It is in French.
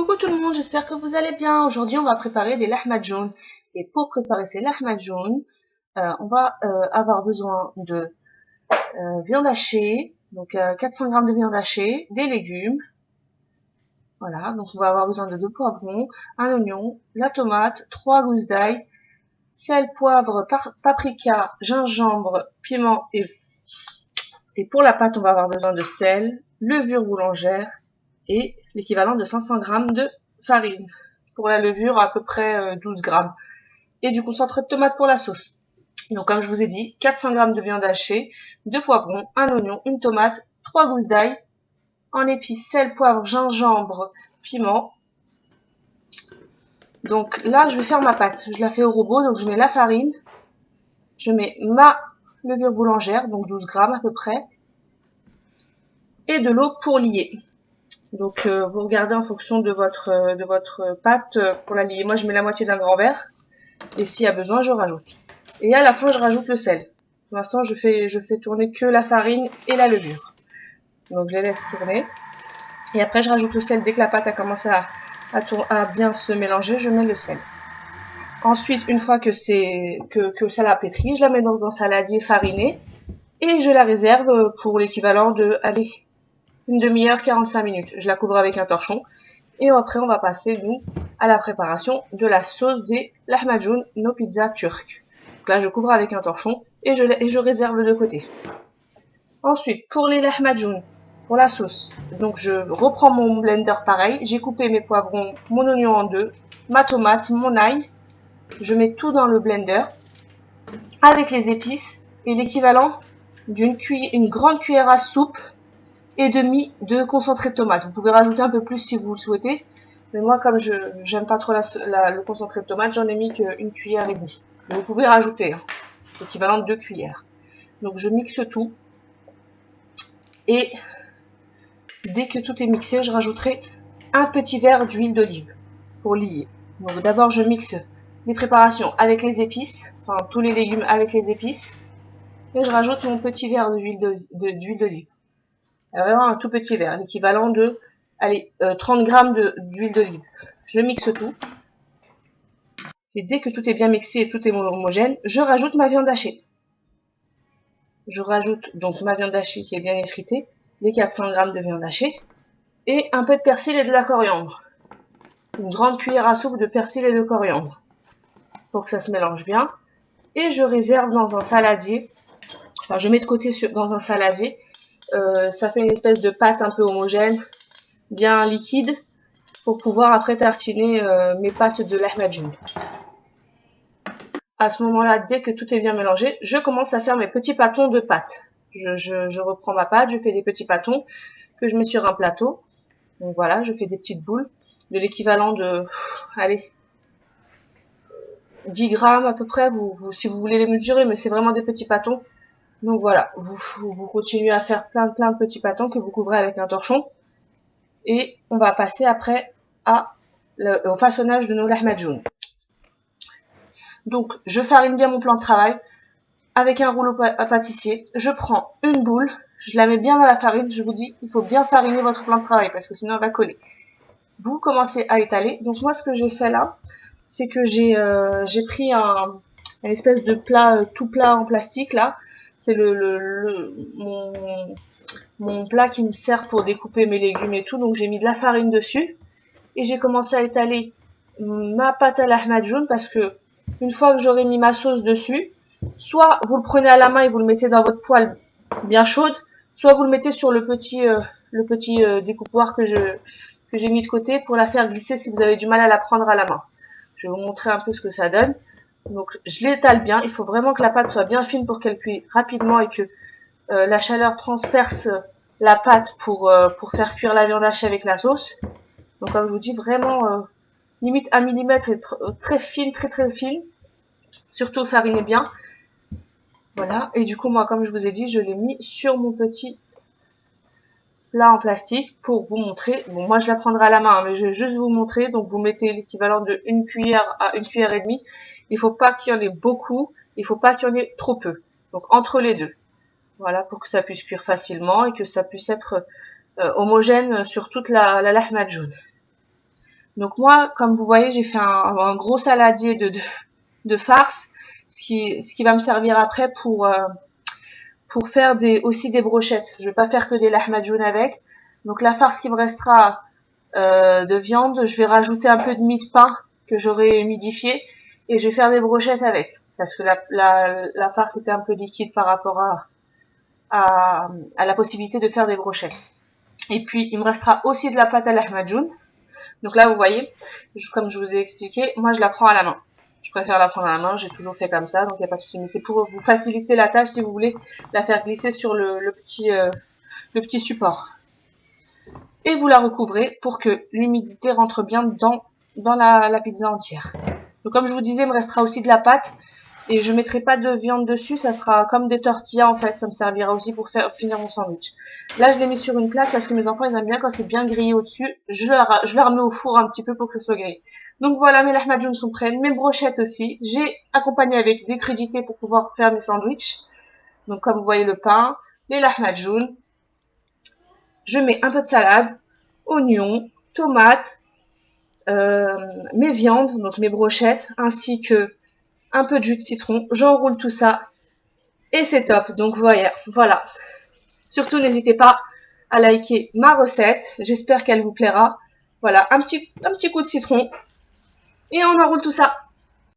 Coucou tout le monde, j'espère que vous allez bien. Aujourd'hui, on va préparer des lahmad jaunes. Et pour préparer ces lahmad jaunes, on va avoir besoin de viande hachée, donc 400 g de viande hachée, des légumes. Voilà, donc on va avoir besoin de 2 poivrons, un oignon, la tomate, 3 gousses d'ail, sel, poivre, paprika, gingembre, piment et pour la pâte, on va avoir besoin de sel, levure boulangère et l'équivalent de 500 g de farine. Pour la levure, à peu près 12 g. Et du concentré de tomate pour la sauce. Donc comme je vous ai dit, 400 g de viande hachée, 2 poivrons, un oignon, une tomate, 3 gousses d'ail, en épices, sel, poivre, gingembre, piment. Donc là, je vais faire ma pâte. Je la fais au robot, donc je mets la farine, je mets ma levure boulangère, donc 12 g à peu près, et de l'eau pour lier. Donc vous regardez en fonction de votre pâte pour la lier. Moi je mets la moitié d'un grand verre et s'il y a besoin je rajoute. Et à la fin je rajoute le sel. Pour l'instant je fais tourner que la farine et la levure. Donc je les laisse tourner. Et après je rajoute le sel dès que la pâte a commencé à bien se mélanger, je mets le sel. Ensuite une fois que ça l'a pétri, je la mets dans un saladier fariné et je la réserve pour l'équivalent de une demi-heure, 45 minutes. Je la couvre avec un torchon. Et après, on va passer, nous, à la préparation de la sauce des lahmad jaunes, nos pizzas turques. Donc là, je couvre avec un torchon et je réserve de côté. Ensuite, pour les lahmad jaunes, pour la sauce, donc je reprends mon blender pareil. J'ai coupé mes poivrons, mon oignon en deux, ma tomate, mon ail. Je mets tout dans le blender avec les épices et l'équivalent d'une grande cuillère à soupe et demi de concentré de tomate. Vous pouvez rajouter un peu plus si vous le souhaitez. Mais moi, comme je j'aime pas trop le concentré de tomate, j'en ai mis qu'une cuillère et demie. Mais vous pouvez rajouter, l'équivalent de 2 cuillères. Donc je mixe tout. Et dès que tout est mixé, je rajouterai un petit verre d'huile d'olive pour lier. Donc d'abord, je mixe les préparations avec les épices, enfin tous les légumes avec les épices. Et je rajoute mon petit verre d'huile d'olive. Vraiment un tout petit verre, l'équivalent de 30 g d'huile d'olive. Je mixe tout. Et dès que tout est bien mixé et tout est homogène, je rajoute ma viande hachée. Je rajoute donc ma viande hachée qui est bien effritée, les 400 g de viande hachée, et un peu de persil et de la coriandre. Une grande cuillère à soupe de persil et de coriandre. Pour que ça se mélange bien. Et je réserve dans un saladier. Enfin, je mets de côté dans un saladier. Ça fait une espèce de pâte un peu homogène, bien liquide, pour pouvoir après tartiner mes pâtes de lahmad jaunes. À ce moment-là, dès que tout est bien mélangé, je commence à faire mes petits pâtons de pâte. Je reprends ma pâte, je fais des petits pâtons que je mets sur un plateau. Donc voilà, je fais des petites boules de l'équivalent de, 10 grammes à peu près, si vous voulez les mesurer, mais c'est vraiment des petits pâtons. Donc voilà, vous continuez à faire plein de petits pâtons que vous couvrez avec un torchon. Et on va passer après au façonnage de nos lahmad jaunes. Donc, je farine bien mon plan de travail avec un rouleau à pâtissier. Je prends une boule, je la mets bien dans la farine. Je vous dis, il faut bien fariner votre plan de travail parce que sinon elle va coller. Vous commencez à étaler. Donc moi, ce que j'ai fait là, c'est que j'ai pris une espèce de plat tout plat en plastique là. C'est mon plat qui me sert pour découper mes légumes et tout. Donc j'ai mis de la farine dessus et j'ai commencé à étaler ma pâte à lahmad jaune parce que une fois que j'aurai mis ma sauce dessus, soit vous le prenez à la main et vous le mettez dans votre poêle bien chaude, soit vous le mettez sur le petit découpoir que j'ai mis de côté pour la faire glisser si vous avez du mal à la prendre à la main. Je vais vous montrer un peu ce que ça donne. Donc je l'étale bien, il faut vraiment que la pâte soit bien fine pour qu'elle cuise rapidement et que la chaleur transperce la pâte pour faire cuire la viande hachée avec la sauce. Donc comme je vous dis, vraiment limite 1 millimètre et très fine, très fine. Surtout farinez bien. Voilà, et du coup moi comme je vous ai dit, je l'ai mis sur mon petit plat en plastique pour vous montrer. Bon, moi je la prendrai à la main, mais je vais juste vous montrer. Donc vous mettez l'équivalent de 1 cuillère à 1 cuillère et demie. Il faut pas qu'il y en ait beaucoup, il faut pas qu'il y en ait trop peu. Donc entre les deux. Voilà, pour que ça puisse cuire facilement et que ça puisse être homogène sur toute la lahmad jaune. Donc moi, comme vous voyez, j'ai fait un gros saladier de farce, ce qui va me servir après pour faire aussi des brochettes. Je vais pas faire que des lahmacun avec. Donc la farce qui me restera de viande, je vais rajouter un peu de mie de pain que j'aurai humidifié et je vais faire des brochettes avec. Parce que la farce était un peu liquide par rapport à la possibilité de faire des brochettes. Et puis il me restera aussi de la pâte à lahmacun. Donc là vous voyez, comme je vous ai expliqué, moi je la prends à la main. Je préfère la prendre à la main, j'ai toujours fait comme ça, donc il n'y a pas de souci. Mais c'est pour vous faciliter la tâche si vous voulez la faire glisser sur le petit support. Et vous la recouvrez pour que l'humidité rentre bien dans la pizza entière. Donc comme je vous disais, il me restera aussi de la pâte et je mettrai pas de viande dessus, ça sera comme des tortillas en fait, ça me servira aussi pour finir mon sandwich. Là je l'ai mis sur une plaque parce que mes enfants ils aiment bien quand c'est bien grillé au-dessus, je leur mets au four un petit peu pour que ce soit grillé. Donc voilà, mes lahmacun sont prêts, mes brochettes aussi, j'ai accompagné avec des crudités pour pouvoir faire mes sandwichs. Donc comme vous voyez le pain, les lahmacun, je mets un peu de salade, oignons, tomates, mes viandes, donc mes brochettes, ainsi que un peu de jus de citron. J'enroule tout ça et c'est top. Donc voilà. Surtout n'hésitez pas à liker ma recette. J'espère qu'elle vous plaira. Voilà, un petit coup de citron et on enroule tout ça.